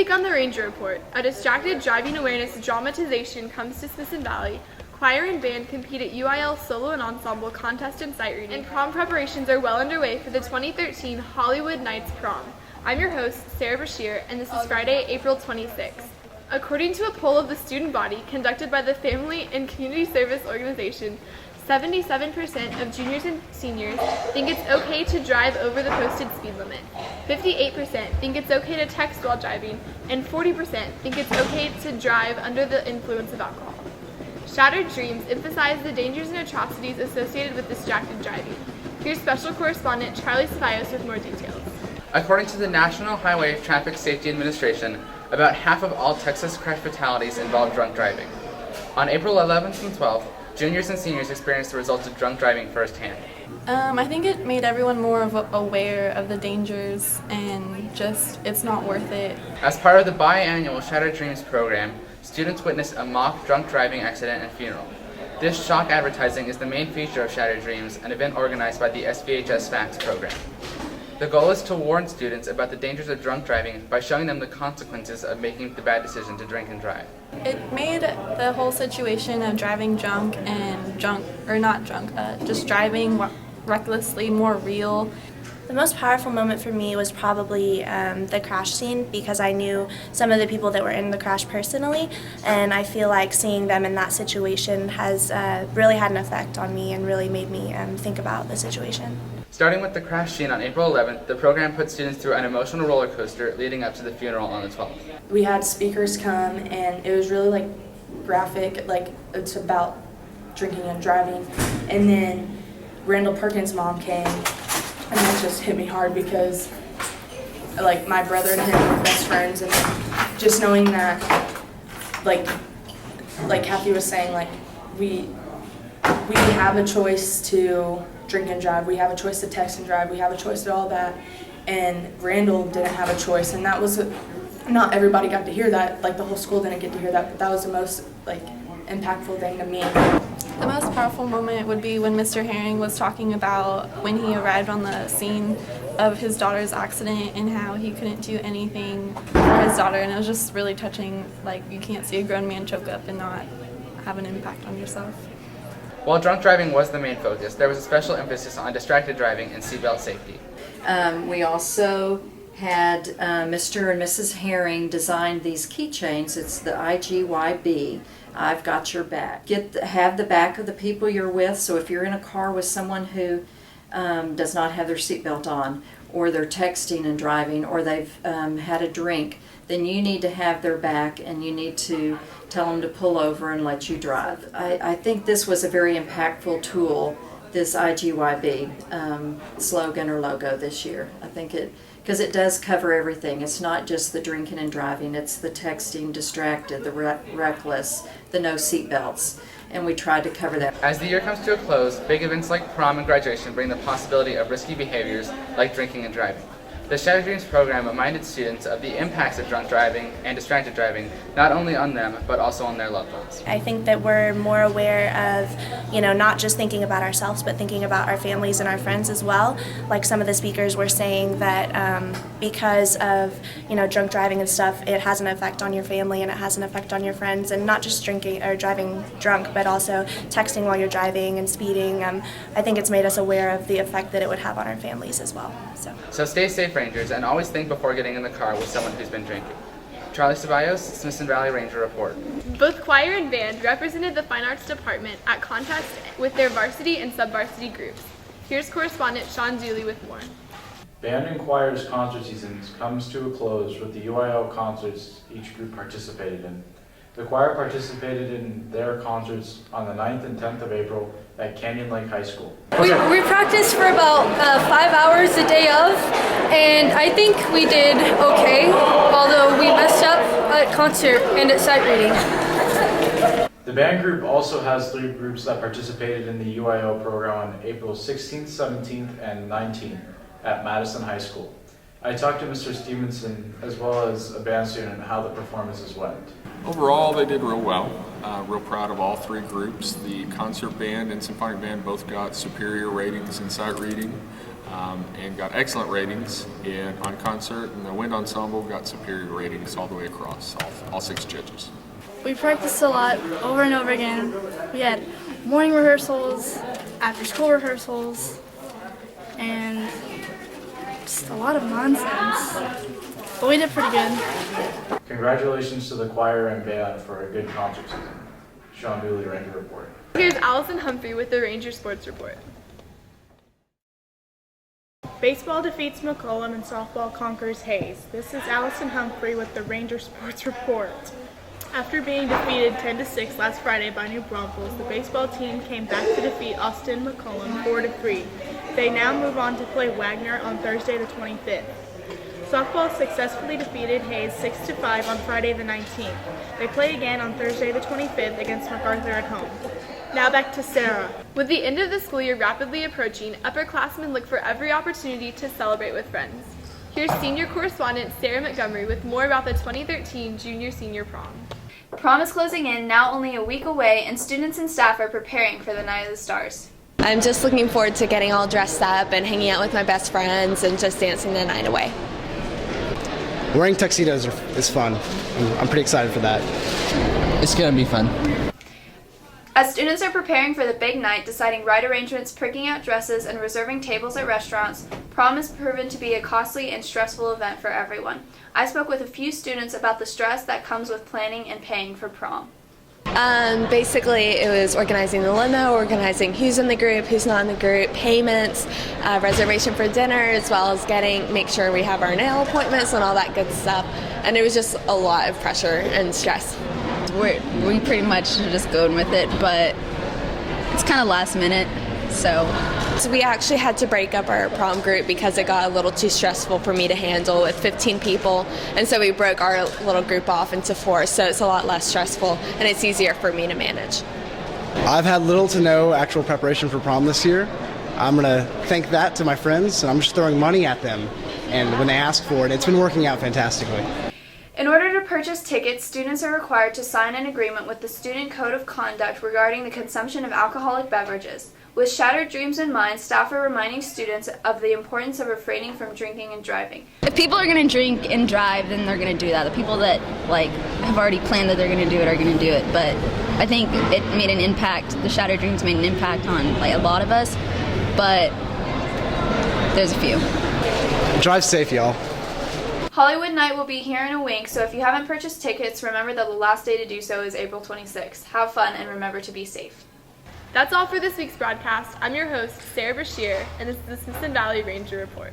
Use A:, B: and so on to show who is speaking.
A: week on the Ranger Report, a distracted driving awareness dramatization comes to Smithson Valley. Choir and band compete at UIL solo and ensemble contest and sight reading, and prom preparations are well underway for the 2013 Hollywood Nights Prom. I'm your host, Sarah Bashir, and this is Friday, April 26th. According to a poll of the student body conducted by the Family and Community Service Organization, 77% of juniors and seniors think it's okay to drive over the posted speed limit. 58% think it's okay to text while driving, and 40% think it's okay to drive under the influence of alcohol. Shattered Dreams emphasize the dangers and atrocities associated with distracted driving. Here's special correspondent Charlie Ceballos with more details.
B: According to the National Highway Traffic Safety Administration, about half of all Texas crash fatalities involve drunk driving. On April 11th and 12th, juniors and seniors experienced the results of drunk driving firsthand.
C: I think it made everyone more aware of the dangers and just it's not worth it.
B: As part of the biannual Shattered Dreams program, students witnessed a mock drunk driving accident and funeral. This shock advertising is the main feature of Shattered Dreams, an event organized by the SVHS FACTS program. The goal is to warn students about the dangers of drunk driving by showing them the consequences of making the bad decision to drink and drive.
C: It made the whole situation of driving drunk and just driving recklessly more real.
D: The most powerful moment for me was probably the crash scene, because I knew some of the people that were in the crash personally, and I feel like seeing them in that situation has really had an effect on me and really made me think about the situation.
B: Starting with the crash scene on April 11th, the program put students through an emotional roller coaster leading up to the funeral on the 12th.
E: We had speakers come, and it was really graphic, it's about drinking and driving. And then Randall Perkins' mom came, and that just hit me hard because my brother and him were best friends, and just knowing that, like Kathy was saying, we have a choice to drink and drive, we have a choice to text and drive, we have a choice to all that, and Randall didn't have a choice, and that was not everybody got to hear that, the whole school didn't get to hear that, but that was the most impactful thing to me.
C: The most powerful moment would be when Mr. Herring was talking about when he arrived on the scene of his daughter's accident and how he couldn't do anything for his daughter, and it was just really touching. You can't see a grown man choke up and not have an impact on yourself.
B: While drunk driving was the main focus, there was a special emphasis on distracted driving and seatbelt safety.
F: We also had Mr. and Mrs. Herring design these keychains. It's the IGYB, I've got your back. Have the back of the people you're with, so if you're in a car with someone who does not have their seatbelt on, or they're texting and driving, or they've had a drink, then you need to have their back and you need to tell them to pull over and let you drive. I think this was a very impactful tool, this IGYB slogan or logo this year. I think because it does cover everything. It's not just the drinking and driving, it's the texting, distracted, the reckless, the no seatbelts, and we tried to cover that.
B: As the year comes to a close, big events like prom and graduation bring the possibility of risky behaviors like drinking and driving. The Shattered Dreams program reminded students of the impacts of drunk driving and distracted driving, not only on them, but also on their loved ones.
D: I think that we're more aware of, not just thinking about ourselves, but thinking about our families and our friends as well. Like some of the speakers were saying that because of, drunk driving and stuff, it has an effect on your family and it has an effect on your friends, and not just drinking or driving drunk, but also texting while you're driving and speeding. I think it's made us aware of the effect that it would have on our families as well.
B: So stay safe, Rangers, and always think before getting in the car with someone who's been drinking. Charlie Ceballos, Smithson Valley Ranger Report.
A: Both choir and band represented the Fine Arts Department at contest with their varsity and sub-varsity groups. Here's correspondent Sean Dooley with more.
G: Band and choir's concert season comes to a close with the UIL concerts each group participated in. The choir participated in their concerts on the 9th and 10th of April at Canyon Lake High School.
H: We practiced for about 5 hours the day of, and I think we did okay, although we messed up at concert and at sight reading.
G: The band group also has 3 groups that participated in the UIL program on April 16th, 17th, and 19th at Madison High School. I talked to Mr. Stevenson as well as a band student how the performances went.
I: Overall, they did real well. Real proud of all 3 groups. The concert band and symphonic band both got superior ratings in sight reading. and got excellent ratings on concert, and the wind ensemble got superior ratings all the way across, all 6 judges.
J: We practiced a lot over and over again. We had morning rehearsals, after school rehearsals, and just a lot of nonsense. But we did pretty good.
G: Congratulations to the choir and band for a good concert season. Sean Dooley, Ranger Report.
A: Here's Allison Humphrey with the Ranger Sports Report.
K: Baseball defeats McCollum and softball conquers Hayes. This is Allison Humphrey with the Ranger Sports Report. After being defeated 10-6 last Friday by New Braunfels, the baseball team came back to defeat Austin McCollum 4-3. They now move on to play Wagner on Thursday the 25th. Softball successfully defeated Hayes 6-5 on Friday the 19th. They play again on Thursday the 25th against MacArthur at home. Now back to Sarah.
A: With the end of the school year rapidly approaching, upperclassmen look for every opportunity to celebrate with friends. Here's senior correspondent Sarah Montgomery with more about the 2013 Junior-Senior Prom. Prom is closing in, now only a week away, and students and staff are preparing for the Night of the Stars.
L: I'm just looking forward to getting all dressed up and hanging out with my best friends and just dancing the night away.
M: Wearing tuxedos is fun. I'm pretty excited for that.
B: It's gonna be fun.
A: As students are preparing for the big night, deciding ride arrangements, picking out dresses, and reserving tables at restaurants, prom has proven to be a costly and stressful event for everyone. I spoke with a few students about the stress that comes with planning and paying for prom.
L: Basically, it was organizing the limo, organizing who's in the group, who's not in the group, payments, reservation for dinner, as well as make sure we have our nail appointments and all that good stuff. And it was just a lot of pressure and stress.
N: We pretty much are just going with it, but it's kind of last minute, so
L: we actually had to break up our prom group because it got a little too stressful for me to handle with 15 people, and so we broke our little group off into 4, so it's a lot less stressful and it's easier for me to manage.
M: I've had little to no actual preparation for prom this year. I'm going to thank that to my friends, and I'm just throwing money at them, and when they ask for it, it's been working out fantastically.
A: In order to purchase tickets, students are required to sign an agreement with the Student Code of Conduct regarding the consumption of alcoholic beverages. With shattered dreams in mind, staff are reminding students of the importance of refraining from drinking and driving.
N: if people are going to drink and drive, then they're going to do that. The people that have already planned that they're going to do it are going to do it. But I think it made an impact. The Shattered Dreams made an impact on a lot of us, but there's a few.
M: Drive safe, y'all.
A: Hollywood Night will be here in a week, so if you haven't purchased tickets, remember that the last day to do so is April 26th. Have fun and remember to be safe. That's all for this week's broadcast. I'm your host, Sarah Bashir, and this is the Smithson Valley Ranger Report.